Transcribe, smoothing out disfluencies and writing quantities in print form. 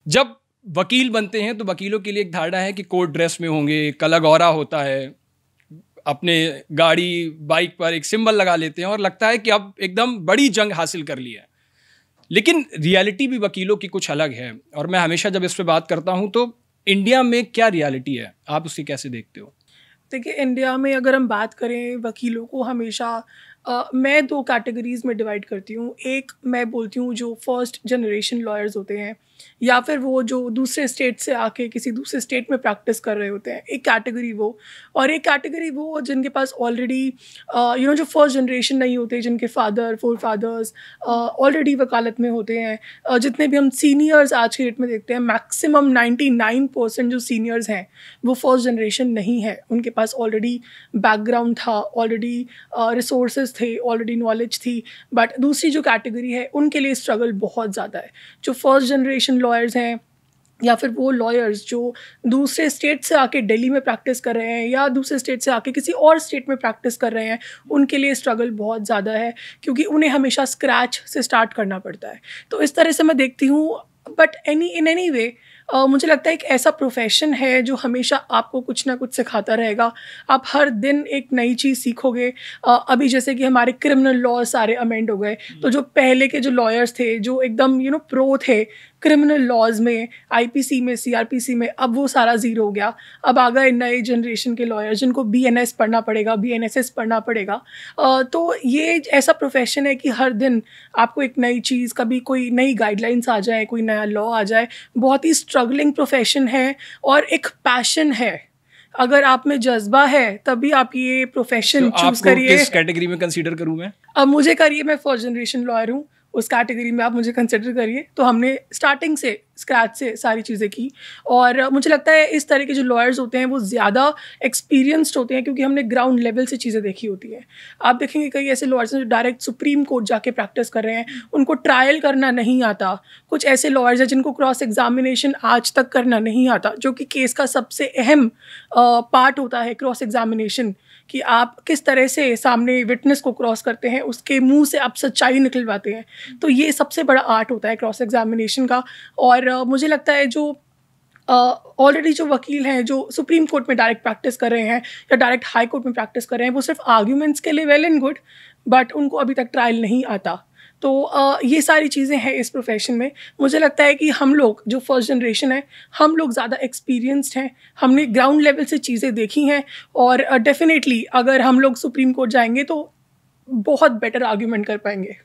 जब वकील बनते हैं तो वकीलों के लिए एक धारणा है कि कोर्ट ड्रेस में होंगे, कलागौरा होता है, अपने गाड़ी बाइक पर एक सिंबल लगा लेते हैं और लगता है कि अब एकदम बड़ी जंग हासिल कर ली है। लेकिन रियलिटी भी वकीलों की कुछ अलग है, और मैं हमेशा जब इस पे बात करता हूं तो इंडिया में क्या रियलिटी है, आप उसकी कैसे देखते हो? देखिए, इंडिया में अगर हम बात करें वकीलों को हमेशा मैं 2 कैटेगरीज़ में डिवाइड करती हूँ। एक मैं बोलती हूँ जो फर्स्ट जनरेशन लॉयर्स होते हैं, या फिर वो जो दूसरे स्टेट से आके किसी दूसरे स्टेट में प्रैक्टिस कर रहे होते हैं, एक कैटेगरी वो। और एक कैटेगरी वो जिनके पास ऑलरेडी जो फर्स्ट जनरेशन नहीं होते, जिनके फादर फोर फादर्स ऑलरेडी वकालत में होते हैं। जितने भी हम सीनियर्स आज के डेट में देखते हैं, मैक्सिमम 99% जो सीनियर्स हैं वो फर्स्ट जनरेशन नहीं है। उनके पास ऑलरेडी बैकग्राउंड था, ऑलरेडी रिसोर्सेज थे, ऑलरेडी नॉलेज थी। बट दूसरी जो कैटेगरी है उनके लिए स्ट्रगल बहुत ज़्यादा है। जो फर्स्ट जनरेशन लॉयर्स हैं, या फिर वो लॉयर्स जो दूसरे स्टेट से आके दिल्ली में प्रैक्टिस कर रहे हैं, या दूसरे स्टेट से आके किसी और स्टेट में प्रैक्टिस कर रहे हैं, उनके लिए स्ट्रगल बहुत ज़्यादा है, क्योंकि उन्हें हमेशा स्क्रैच से स्टार्ट करना पड़ता है। तो इस तरह से मैं देखती हूँ। बट इन एनी वे मुझे लगता है एक ऐसा प्रोफेशन है जो हमेशा आपको कुछ ना कुछ सिखाता रहेगा। आप हर दिन एक नई चीज़ सीखोगे। अभी जैसे कि हमारे क्रिमिनल लॉ सारे अमेंड हो गए, तो जो पहले के जो लॉयर्स थे, जो एकदम प्रो थे क्रिमिनल लॉज में, आईपीसी में, सीआरपीसी में, अब वो सारा ज़ीरो हो गया। अब आ गए नए जनरेशन के लॉयर जिनको बीएनएस पढ़ना पड़ेगा, बीएनएसएस पढ़ना पड़ेगा। तो ये ऐसा प्रोफेशन है कि हर दिन आपको एक नई चीज़, कभी कोई नई गाइडलाइंस आ जाए, कोई नया लॉ आ जाए। बहुत ही स्ट्रगलिंग प्रोफेशन है और एक पैशन है। अगर आप में जज्बा है तभी आप ये प्रोफेशन चूज करिए। किस कैटेगरी में कंसीडर करूं मैं? अब मुझे करिए, मैं फर्स्ट जनरेशन लॉयर हूँ, उस कैटेगरी में आप मुझे कंसिडर करिए। तो हमने स्टार्टिंग से स्क्रैच से सारी चीज़ें की, और मुझे लगता है इस तरह के जो लॉयर्स होते हैं वो ज़्यादा एक्सपीरियंस्ड होते हैं, क्योंकि हमने ग्राउंड लेवल से चीज़ें देखी होती हैं। आप देखेंगे कई ऐसे लॉयर्स हैं जो डायरेक्ट सुप्रीम कोर्ट जाके प्रैक्टिस कर रहे हैं, उनको ट्रायल करना नहीं आता। कुछ ऐसे लॉयर्स हैं जिनको क्रॉस एग्जामिनेशन आज तक करना नहीं आता, जो कि केस का सबसे अहम पार्ट होता है, क्रॉस एग्जामिनेशन, कि आप किस तरह से सामने विटनेस को क्रॉस करते हैं, उसके मुंह से आप सच्चाई निकलवाते हैं। तो ये सबसे बड़ा आर्ट होता है क्रॉस एग्जामिनेशन का। और मुझे लगता है जो ऑलरेडी जो वकील हैं जो सुप्रीम कोर्ट में डायरेक्ट प्रैक्टिस कर रहे हैं या डायरेक्ट हाई कोर्ट में प्रैक्टिस कर रहे हैं, वो सिर्फ आर्ग्यूमेंट्स के लिए वेल एंड गुड, बट उनको अभी तक ट्रायल नहीं आता। तो ये सारी चीज़ें हैं इस प्रोफेशन में। मुझे लगता है कि हम लोग जो फर्स्ट जनरेशन है, हम लोग ज़्यादा एक्सपीरियंस्ड हैं, हमने ग्राउंड लेवल से चीज़ें देखी हैं, और डेफिनेटली अगर हम लोग सुप्रीम कोर्ट जाएंगे तो बहुत बेटर आर्ग्यूमेंट कर पाएंगे।